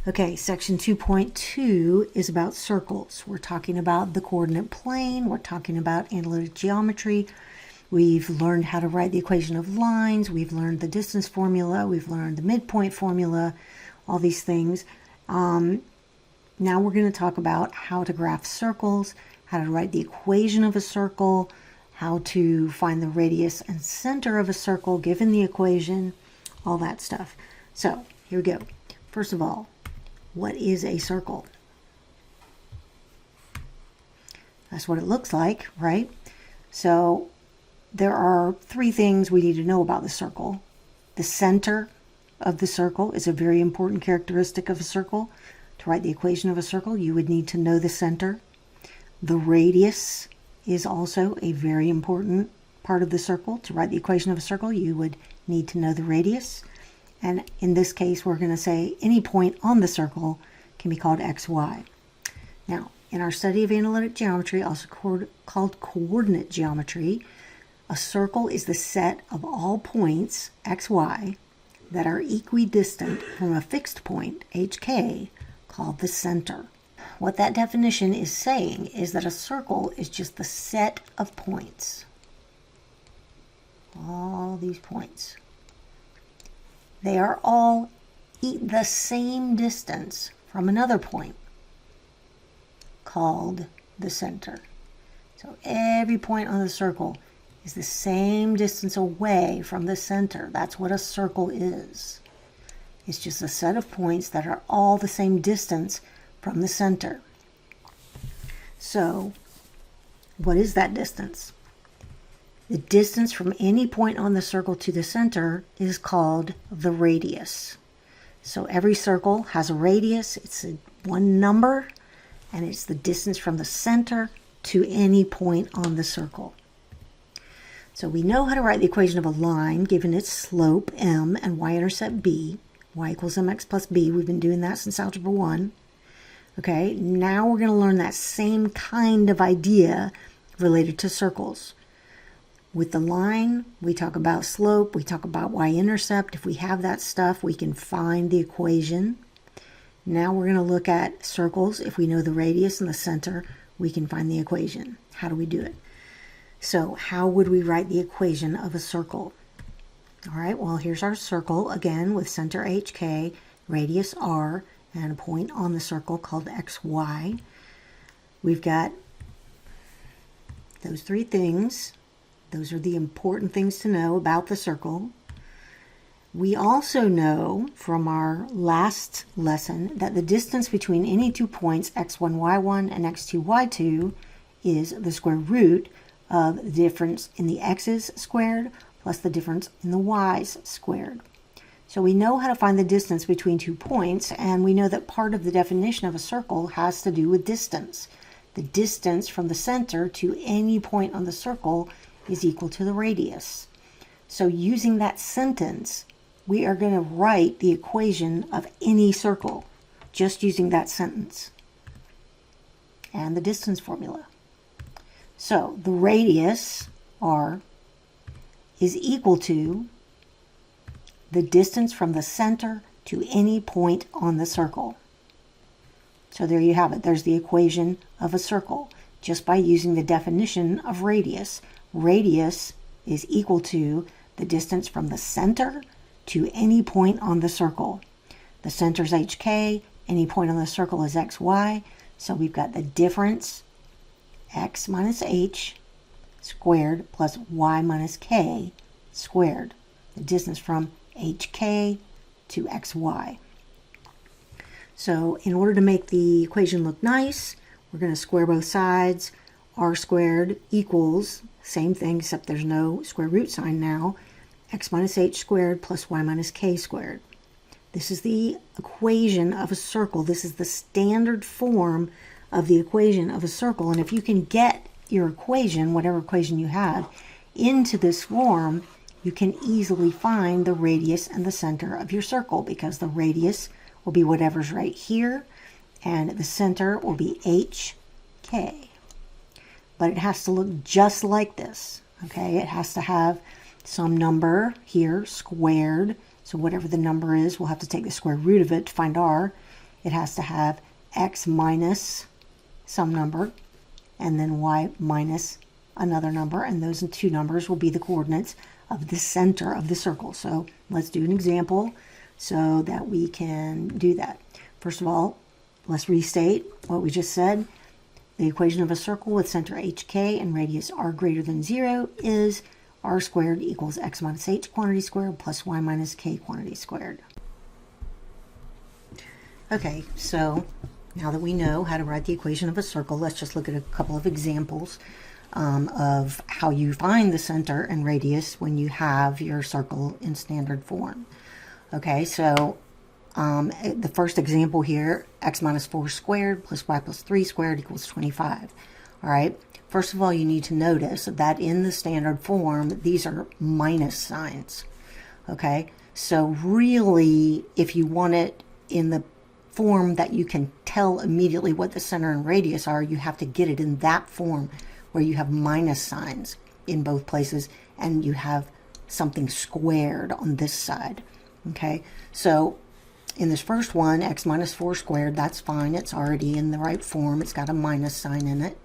Okay, section 2.2 is about circles. We're talking about the coordinate plane. We're talking about analytic geometry. We've learned how to write the equation of lines. We've learned the distance formula. We've learned the midpoint formula, all these things. Now we're going to talk about how to graph circles, how to write the equation of a circle, how to find the radius and center of a circle given the equation, all that stuff. So here we go. First of all, what is a circle? That's what it looks like, right? So there are three things we need to know about the circle. The center of the circle is a very important characteristic of a circle. To write the equation of a circle, you would need to know the center. The radius is also a very important part of the circle. To write the equation of a circle, you would need to know the radius. And in this case, we're going to say any point on the circle can be called xy. Now, in our study of analytic geometry, also called coordinate geometry, a circle is the set of all points, xy, that are equidistant from a fixed point, hk, called the center. What that definition is saying is that a circle is just the set of points. All these points. They are all the same distance from another point, called the center. So every point on the circle is the same distance away from the center. That's what a circle is. It's just a set of points that are all the same distance from the center. So, what is that distance? The distance from any point on the circle to the center is called the radius. So every circle has a radius. It's one number, and it's the distance from the center to any point on the circle. So we know how to write the equation of a line given its slope m and y-intercept b. Y equals mx plus b. We've been doing that since Algebra 1. Okay, now we're going to learn that same kind of idea related to circles. With the line, we talk about slope, we talk about y-intercept. If we have that stuff, we can find the equation. Now we're going to look at circles. If we know the radius and the center, we can find the equation. How do we do it? So how would we write the equation of a circle? All right, well, here's our circle, again, with center hk, radius r, and a point on the circle called xy. We've got those three things. Those are the important things to know about the circle. We also know from our last lesson that the distance between any 2 points, x1, y1, and x2, y2, is the square root of the difference in the x's squared plus the difference in the y's squared. So we know how to find the distance between 2 points, and we know that part of the definition of a circle has to do with distance. The distance from the center to any point on the circle is equal to the radius. So using that sentence, we are going to write the equation of any circle, just using that sentence and the distance formula. So the radius, r, is equal to the distance from the center to any point on the circle. So there you have it. There's the equation of a circle, just by using the definition of radius. Radius is equal to the distance from the center to any point on the circle. The center is hk, any point on the circle is xy, so we've got the difference, x minus h squared plus y minus k squared, the distance from hk to xy. So in order to make the equation look nice, we're going to square both sides. R squared equals, same thing except there's no square root sign now, x minus h squared plus y minus k squared. This is the equation of a circle. This is the standard form of the equation of a circle. And if you can get your equation, whatever equation you have, into this form, you can easily find the radius and the center of your circle, because the radius will be whatever's right here, and the center will be hk. But it has to look just like this, okay? It has to have some number here, squared. So whatever the number is, we'll have to take the square root of it to find r. it has to have x minus some number and then y minus another number, and those two numbers will be the coordinates of the center of the circle. So let's do an example so that we can do that. First of all, let's restate what we just said. The equation of a circle with center hk and radius r greater than 0 is r squared equals x minus h quantity squared plus y minus k quantity squared. Okay, so now that we know how to write the equation of a circle, let's just look at a couple of examples of how you find the center and radius when you have your circle in standard form. Okay, so the first example here, x minus 4 squared plus y plus 3 squared equals 25. All right, first of all, you need to notice that in the standard form, these are minus signs. Okay, so really, if you want it in the form that you can tell immediately what the center and radius are, you have to get it in that form where you have minus signs in both places and you have something squared on this side. Okay, so in this first one, x minus 4 squared, that's fine. It's already in the right form. It's got a minus sign in it.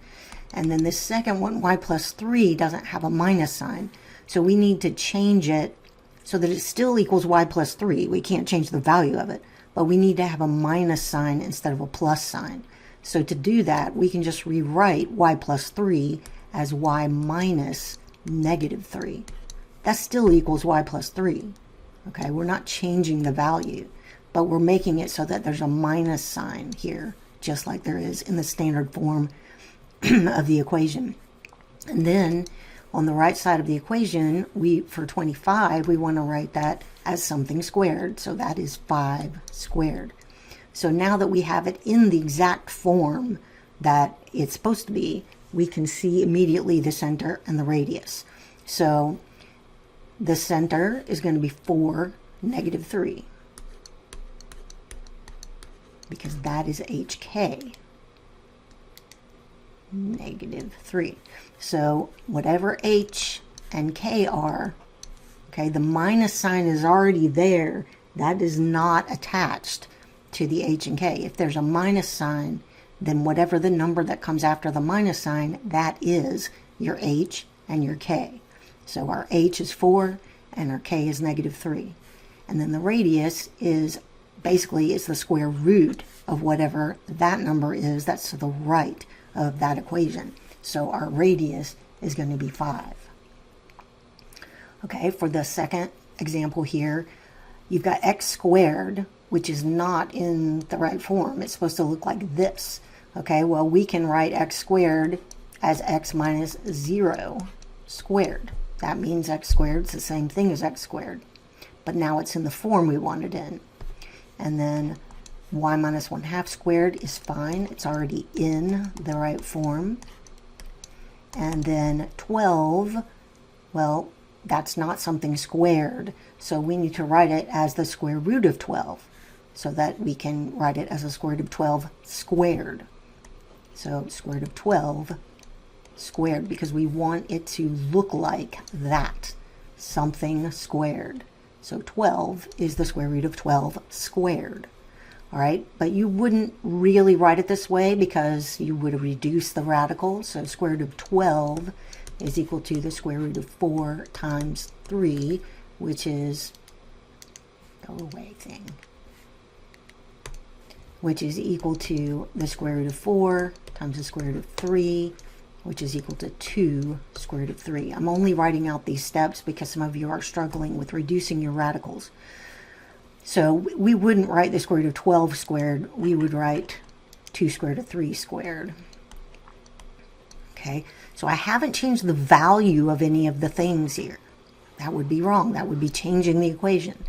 And then this second one, y plus 3, doesn't have a minus sign. So we need to change it so that it still equals y plus 3. We can't change the value of it, but we need to have a minus sign instead of a plus sign. So to do that, we can just rewrite y plus 3 as y minus negative 3. That still equals y plus 3. Okay, we're not changing the value, but we're making it so that there's a minus sign here, just like there is in the standard form of the equation. And then on the right side of the equation, for 25, we want to write that as something squared. So that is 5 squared. So now that we have it in the exact form that it's supposed to be, we can see immediately the center and the radius. So the center is going to be 4, negative 3, because that is hk, negative 3. So whatever h and k are, okay, the minus sign is already there. That is not attached to the h and k. If there's a minus sign, then whatever the number that comes after the minus sign, that is your h and your k. So our h is 4 and our k is negative 3. And then the radius is basically the square root of whatever that number is that's to the right of that equation. So our radius is going to be 5. Okay, for the second example here, you've got x squared, which is not in the right form. It's supposed to look like this. Okay, well, we can write x squared as x minus 0 squared. That means x squared is the same thing as x squared, but now it's in the form we want it in. And then y minus 1/2 squared is fine. It's already in the right form. And then 12, well, that's not something squared, so we need to write it as the square root of 12, so that we can write it as a square root of 12 squared. So square root of 12 squared, because we want it to look like that, something squared. So 12 is the square root of 12 squared. All right, but you wouldn't really write it this way because you would reduce the radical. So square root of 12 is equal to the square root of 4 times 3, which is, go away thing, which is equal to the square root of 4 times the square root of 3, which is equal to 2 square root of 3. I'm only writing out these steps because some of you are struggling with reducing your radicals. So we wouldn't write the square root of 12 squared. We would write 2 square root of 3 squared. Okay, so I haven't changed the value of any of the things here. That would be wrong. That would be changing the equation.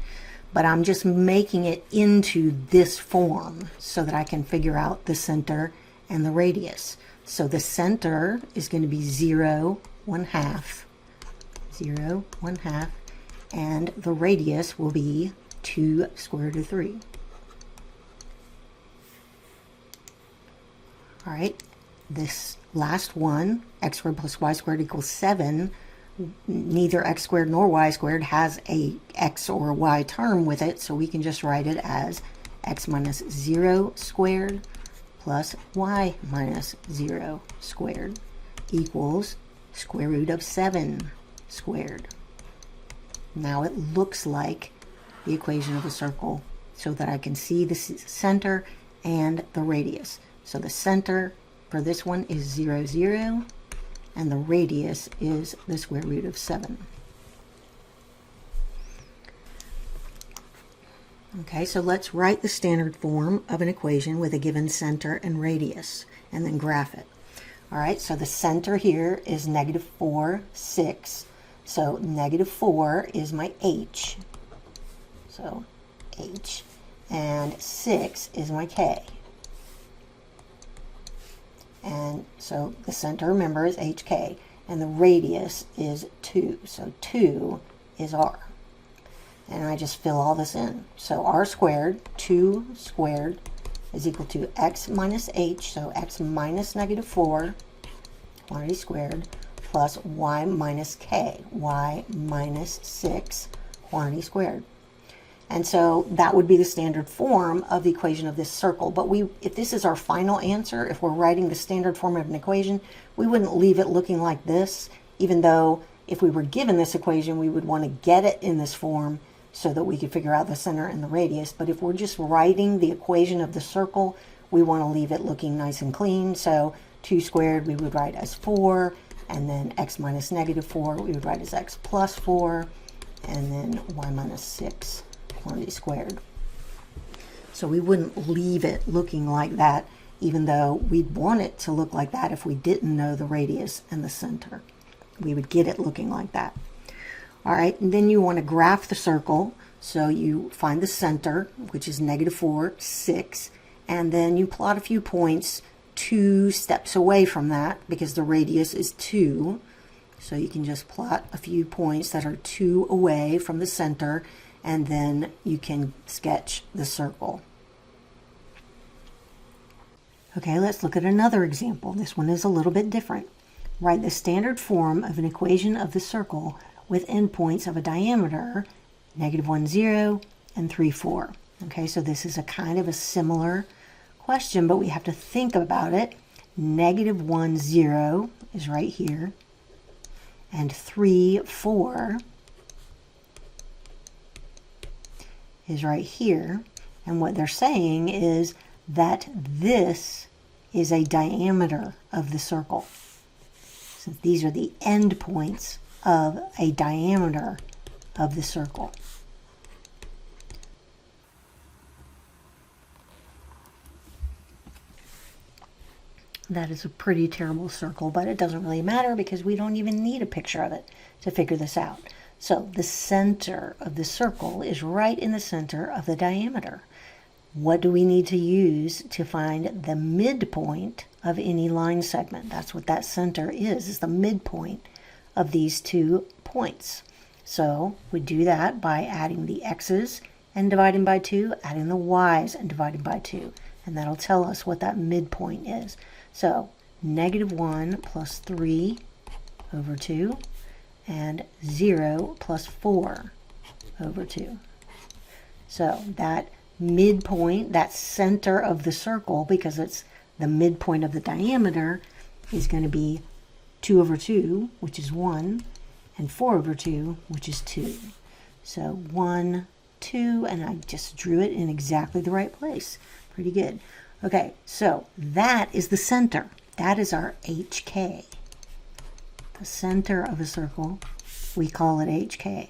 But I'm just making it into this form so that I can figure out the center and the radius. So the center is going to be 0, 1/2, 0, 1/2, and the radius will be 2 square root of 3. All right, this last one, x squared plus y squared equals 7. Neither x squared nor y squared has a x or a y term with it, so we can just write it as x minus 0 squared plus y minus 0 squared equals square root of 7 squared. Now it looks like the equation of a circle so that I can see the center and the radius. So the center for this one is 0, 0, and the radius is the square root of 7. Okay, so let's write the standard form of an equation with a given center and radius, and then graph it. All right, so the center here is negative 4, 6. So negative 4 is my h. So h. And 6 is my k. And so the center, remember, is hk. And the radius is 2. So 2 is r. And I just fill all this in. So r squared, 2 squared, is equal to x minus h, so x minus negative 4, quantity squared, plus y minus k, y minus 6, quantity squared. And so that would be the standard form of the equation of this circle. But if this is our final answer, if we're writing the standard form of an equation, we wouldn't leave it looking like this, even though if we were given this equation, we would want to get it in this form so that we could figure out the center and the radius. But if we're just writing the equation of the circle, we want to leave it looking nice and clean. So 2 squared we would write as 4, and then x minus negative 4 we would write as x plus 4, and then y minus 6 quantity squared. So we wouldn't leave it looking like that, even though we'd want it to look like that if we didn't know the radius and the center. We would get it looking like that. All right, and then you want to graph the circle. So you find the center, which is negative 4, 6, and then you plot a few points 2 steps away from that because the radius is 2. So you can just plot a few points that are 2 away from the center, and then you can sketch the circle. Okay, let's look at another example. This one is a little bit different. Write the standard form of an equation of the circle with endpoints of a diameter, negative 1, 0, and 3, 4. Okay, so this is a kind of a similar question, but we have to think about it. Negative 1, 0 is right here, and 3, 4 is right here. And what they're saying is that this is a diameter of the circle. So these are the endpoints of a diameter of the circle. That is a pretty terrible circle, but it doesn't really matter because we don't even need a picture of it to figure this out. So the center of the circle is right in the center of the diameter. What do we need to use to find the midpoint of any line segment? That's what that center is the midpoint of these 2 points. So we do that by adding the x's and dividing by 2, adding the y's and dividing by 2. And that'll tell us what that midpoint is. So negative 1 plus 3 over 2, and 0 plus 4 over 2. So that midpoint, that center of the circle, because it's the midpoint of the diameter, is going to be 2 over 2, which is 1, and 4 over 2, which is 2. So 1, 2, and I just drew it in exactly the right place. Pretty good. Okay, so that is the center. That is our HK. The center of a circle, we call it HK.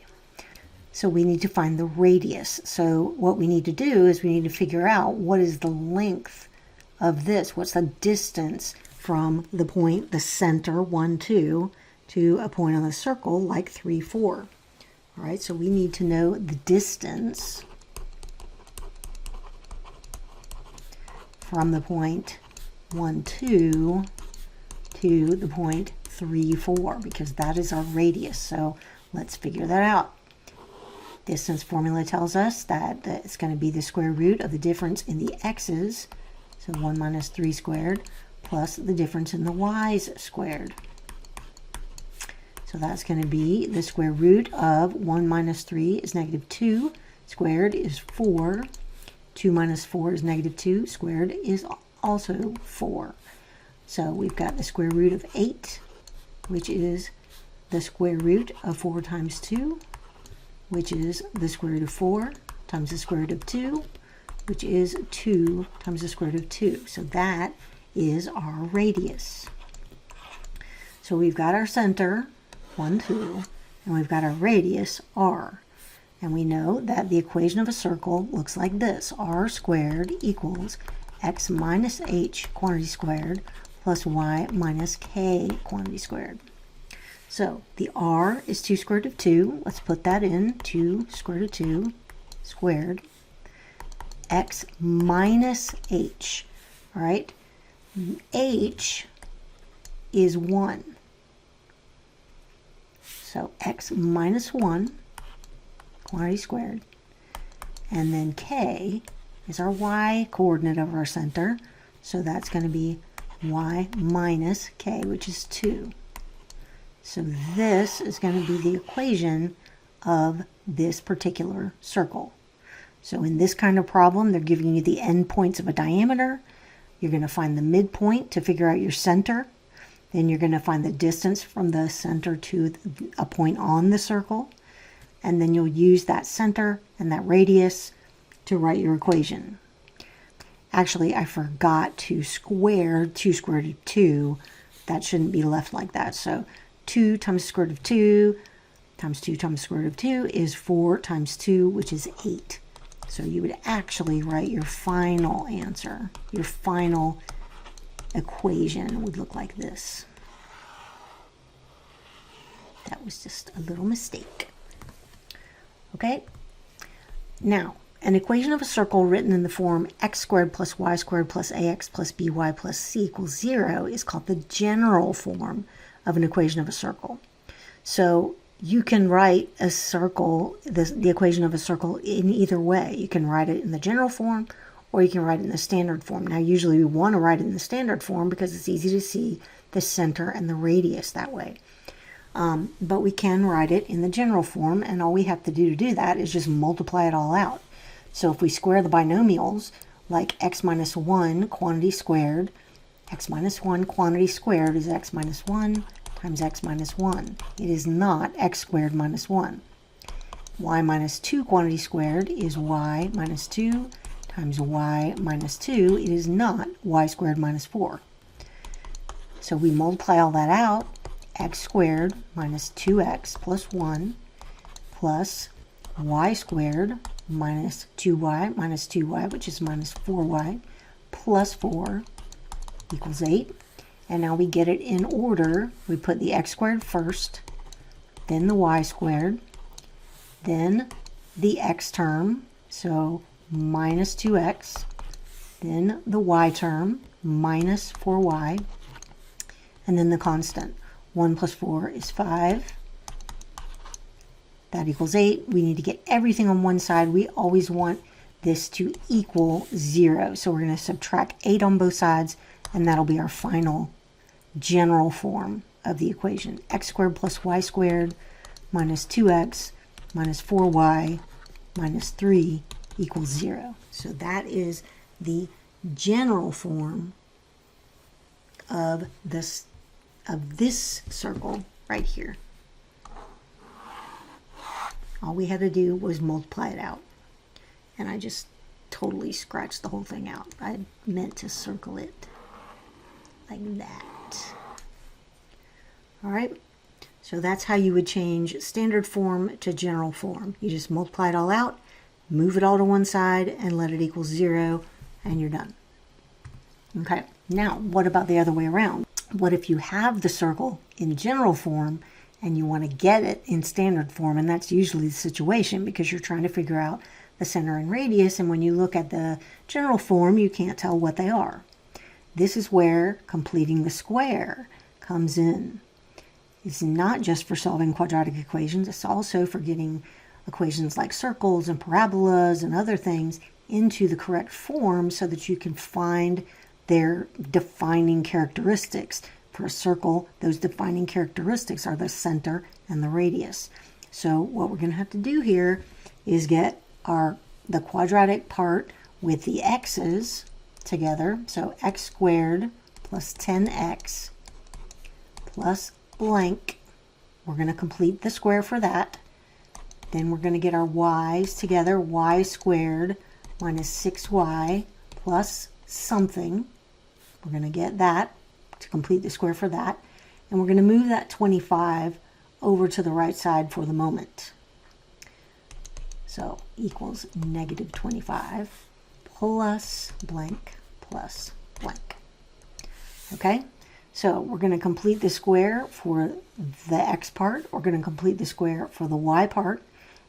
So we need to find the radius. So what we need to do is we need to figure out what is the length of this. What's the distance from the point, the center, 1, 2, to a point on the circle like 3, 4. All right, so we need to know the distance from the point 1, 2 to the point 3, 4, because that is our radius. So let's figure that out. Distance formula tells us that it's going to be the square root of the difference in the x's, so 1 minus 3 squared, plus the difference in the y's squared. So that's going to be the square root of 1 minus 3 is negative 2, squared is 4, 2 minus 4 is negative 2. Squared is also 4. So we've got the square root of 8, which is the square root of 4 times 2, which is the square root of 4 times the square root of 2, which is 2 times the square root of 2. So that is our radius. So we've got our center, 1, 2, and we've got our radius, r. And we know that the equation of a circle looks like this. R squared equals x minus h quantity squared plus y minus k quantity squared. So the r is 2 square root of 2. Let's put that in. 2 square root of 2 squared. X minus h. All right. H is 1. So x minus 1 quantity squared. And then k is our y coordinate of our center. So that's going to be y minus k, which is 2. So this is going to be the equation of this particular circle. So in this kind of problem, they're giving you the endpoints of a diameter. You're going to find the midpoint to figure out your center. Then you're going to find the distance from the center to a point on the circle. And then you'll use that center and that radius to write your equation. Actually, I forgot to square 2 square root of 2. That shouldn't be left like that. So 2 times the square root of 2 times 2 times the square root of 2 is 4 times 2, which is 8. So you would actually write your final answer. Your final equation would look like this. That was just a little mistake. Okay? Now, an equation of a circle written in the form x squared plus y squared plus ax plus by plus c equals 0 is called the general form of an equation of a circle. So you can write a circle, the equation of a circle in either way. You can write it in the general form or you can write it in the standard form. Now usually we want to write it in the standard form because it's easy to see the center and the radius that way. But we can write it in the general form, and all we have to do that is just multiply it all out. So if we square the binomials, like x minus 1 quantity squared, x minus 1 quantity squared is x minus 1 times x minus 1. It is not x squared minus 1. Y minus 2 quantity squared is y minus 2 times y minus 2. It is not y squared minus 4. So we multiply all that out. X squared minus 2x plus 1 plus y squared minus 2y, which is minus 4y, plus 4 equals 8. And now we get it in order. We put the x squared first, then the y squared, then the x term, so minus 2x, then the y term, minus 4y, and then the constant. 1 plus 4 is 5. That equals 8. We need to get everything on one side. We always want this to equal 0. So we're going to subtract 8 on both sides, and that'll be our final general form of the equation. X squared plus y squared minus 2x minus 4y minus 3 equals 0. So that is the general form of this circle right here. All we had to do was multiply it out. And I just totally scratched the whole thing out. I meant to circle it like that. All right. So that's how you would change standard form to general form. You just multiply it all out, move it all to one side, and let it equal 0, and you're done. Okay. Now, what about the other way around? What if you have the circle in general form and you want to get it in standard form? And that's usually the situation because you're trying to figure out the center and radius. And when you look at the general form, you can't tell what they are. This is where completing the square comes in. It's not just for solving quadratic equations. It's also for getting equations like circles and parabolas and other things into the correct form so that you can find their defining characteristics. For a circle, those defining characteristics are the center and the radius. So what we're going to have to do here is get the quadratic part with the x's together. So x squared plus 10x plus blank. We're going to complete the square for that. Then we're going to get our y's together. Y squared minus 6y plus something. We're going to get that to complete the square for that. And we're going to move that 25 over to the right side for the moment. So equals negative 25 plus blank plus blank. Okay, so we're going to complete the square for the x part. We're going to complete the square for the y part.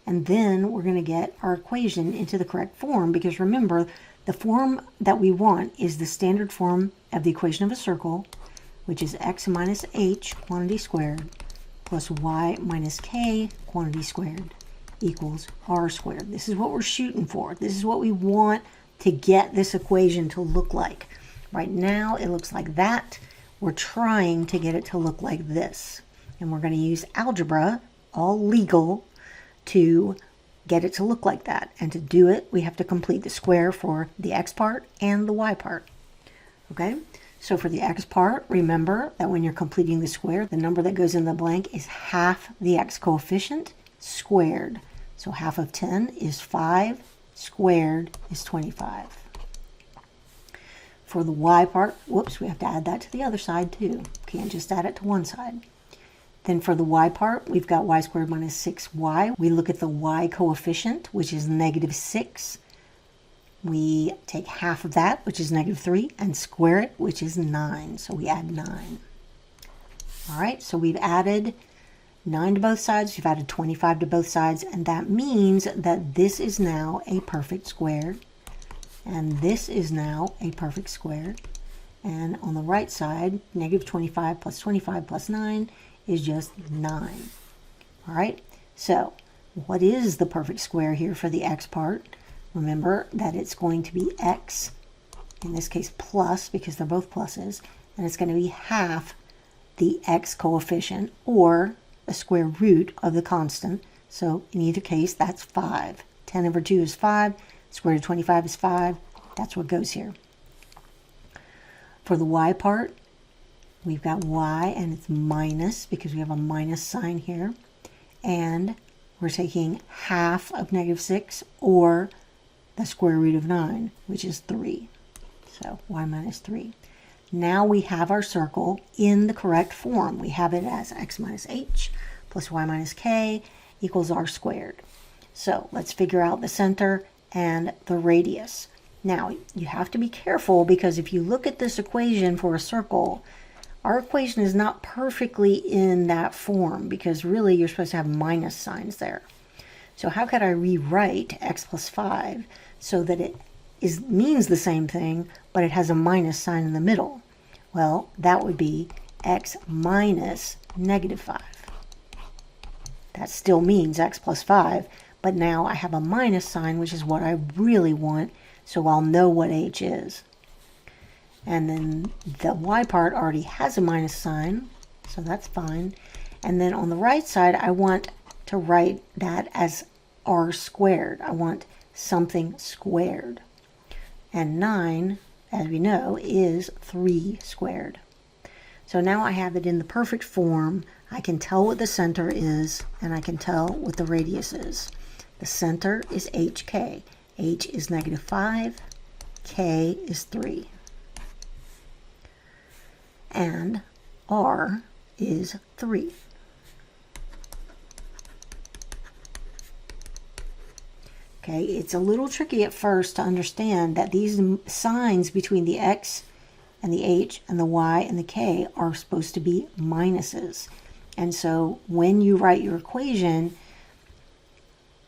And then we're going to get our equation into the correct form, because remember, the form that we want is the standard form of the equation of a circle, which is x minus h quantity squared plus y minus k quantity squared equals r squared. This is what we're shooting for. This is what we want to get this equation to look like. Right now it looks like that. We're trying to get it to look like this. And we're going to use algebra, all legal, to get it to look like that. And to do it, we have to complete the square for the x part and the y part. Okay? So for the x part, remember that when you're completing the square, the number that goes in the blank is half the x coefficient squared. So half of 10 is 5, squared is 25. For the y part, whoops, we have to add that to the other side too. Can't just add it to one side. Then for the y part, we've got y squared minus 6y. We look at the y coefficient, which is negative 6. We take half of that, which is negative 3, and square it, which is 9. So we add 9. All right, so we've added 9 to both sides. We've added 25 to both sides, and that means that this is now a perfect square, and this is now a perfect square. And on the right side, negative 25 plus 9 is just 9. All right, so what is the perfect square here for the x part? Remember that it's going to be x, in this case plus, because they're both pluses, and it's going to be half the x coefficient, or a square root of the constant. So in either case, that's 5. 10 over 2 is 5. Square root of 25 is 5. That's what goes here. For the y part, we've got y, and it's minus, because we have a minus sign here. And we're taking half of negative 6, or the square root of 9, which is 3. So y minus 3. Now we have our circle in the correct form. We have it as x minus h plus y minus k equals r squared. So let's figure out the center and the radius. Now you have to be careful, because if you look at this equation for a circle, our equation is not perfectly in that form, because really you're supposed to have minus signs there. So how could I rewrite x plus 5 so that it means the same thing, but it has a minus sign in the middle? Well, that would be x minus negative 5. That still means x plus 5, but now I have a minus sign, which is what I really want, so I'll know what h is. And then the y part already has a minus sign, so that's fine. And then on the right side, I want to write that as r squared. I want something squared. And 9, as we know, is 3 squared. So now I have it in the perfect form. I can tell what the center is, and I can tell what the radius is. The center is hk. H is negative 5, k is 3. And r is 3. Okay, it's a little tricky at first to understand that these signs between the x and the h and the y and the k are supposed to be minuses. And so when you write your equation,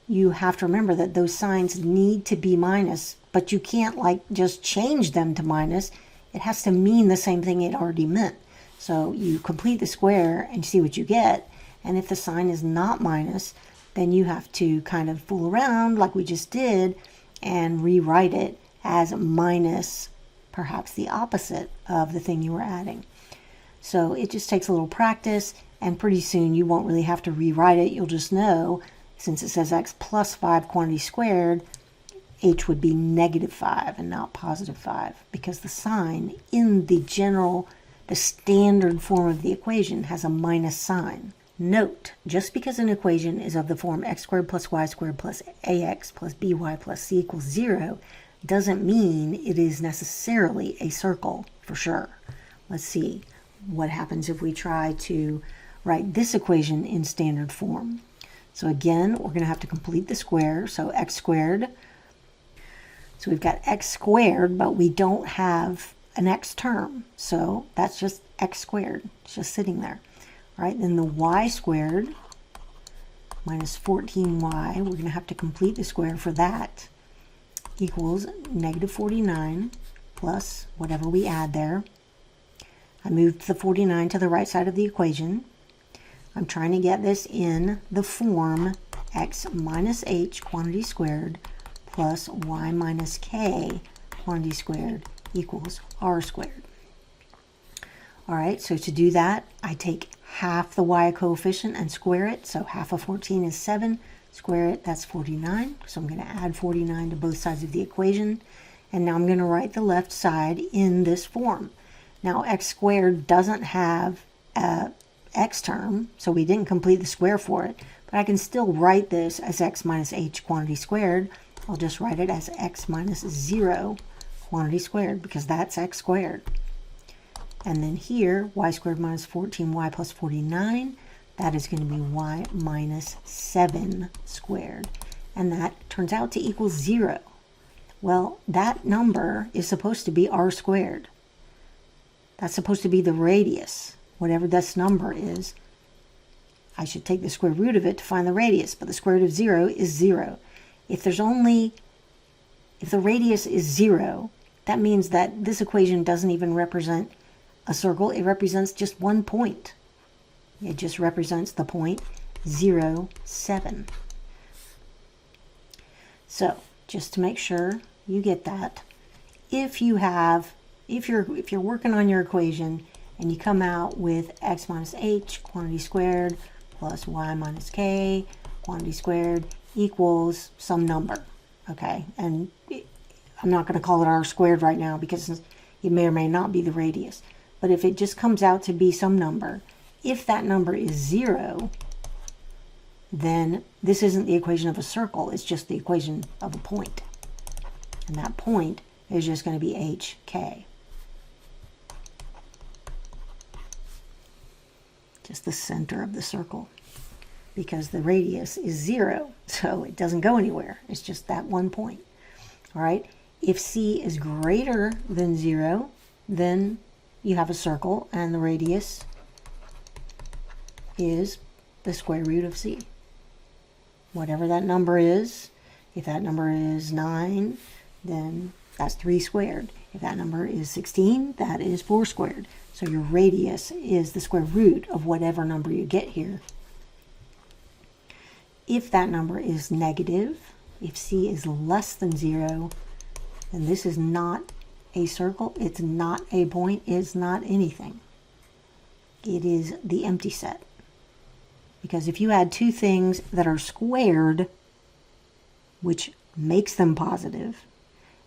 you have to remember that those signs need to be minus, but you can't just change them to minus. It has to mean the same thing it already meant. So you complete the square and see what you get. And if the sign is not minus, then you have to kind of fool around like we just did and rewrite it as minus perhaps the opposite of the thing you were adding. So it just takes a little practice, and pretty soon you won't really have to rewrite it. You'll just know, since it says x plus 5 quantity squared, h would be -5 and not +5, because the sign in the standard form of the equation has a minus sign. Note, just because an equation is of the form x squared plus y squared plus ax plus by plus c equals 0 doesn't mean it is necessarily a circle for sure. Let's see what happens if we try to write this equation in standard form. So again, we're going to have to complete the square. So x squared. So we've got x squared, but we don't have an x term. So that's just x squared. It's just sitting there. All right, then the y squared minus 14y, we're going to have to complete the square for that, equals -49 plus whatever we add there. I moved the 49 to the right side of the equation. I'm trying to get this in the form x minus h quantity squared plus y minus k quantity squared equals r squared. All right, so to do that, I take half the y coefficient and square it. So half of 14 is 7. Square it, that's 49. So I'm going to add 49 to both sides of the equation. And now I'm going to write the left side in this form. Now x squared doesn't have a x term, so we didn't complete the square for it. But I can still write this as x minus h quantity squared. I'll just write it as x minus 0 quantity squared, because that's x squared. And then here, y squared minus 14y plus 49, that is going to be y minus 7 squared. And that turns out to equal 0. Well, that number is supposed to be r squared. That's supposed to be the radius. Whatever this number is, I should take the square root of it to find the radius, but the square root of 0 is 0. If the radius is 0, that means that this equation doesn't even represent a circle. It represents just one point. It just represents the point 0, 7. So just to make sure you get that, if you're working on your equation and you come out with x minus h quantity squared plus y minus k quantity squared equals some number, okay? And I'm not going to call it r squared right now because it may or may not be the radius. But if it just comes out to be some number, if that number is 0, then this isn't the equation of a circle, it's just the equation of a point. And that point is just going to be hk. Just the center of the circle. Because the radius is 0, so it doesn't go anywhere. It's just that one point. All right? If c is greater than 0, then you have a circle, and the radius is the square root of c. Whatever that number is, if that number is 9, then that's 3 squared. If that number is 16, that is 4 squared. So your radius is the square root of whatever number you get here. If that number is negative, if c is less than 0, then this is not a circle, it's not a point, it's not anything. It is the empty set. Because if you add two things that are squared, which makes them positive,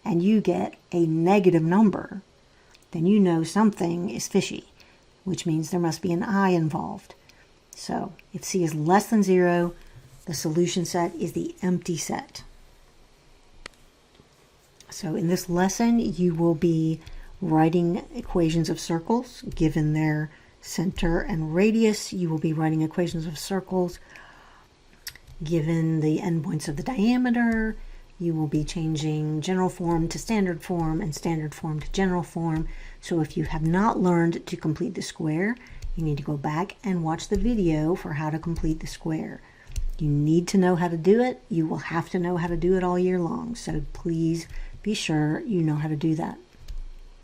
and you get a negative number, then you know something is fishy, which means there must be an I involved. So if c is less than 0, the solution set is the empty set. So in this lesson, you will be writing equations of circles given their center and radius. You will be writing equations of circles given the endpoints of the diameter. You will be changing general form to standard form and standard form to general form. So if you have not learned to complete the square, you need to go back and watch the video for how to complete the square. You need to know how to do it. You will have to know how to do it all year long. So please be sure you know how to do that.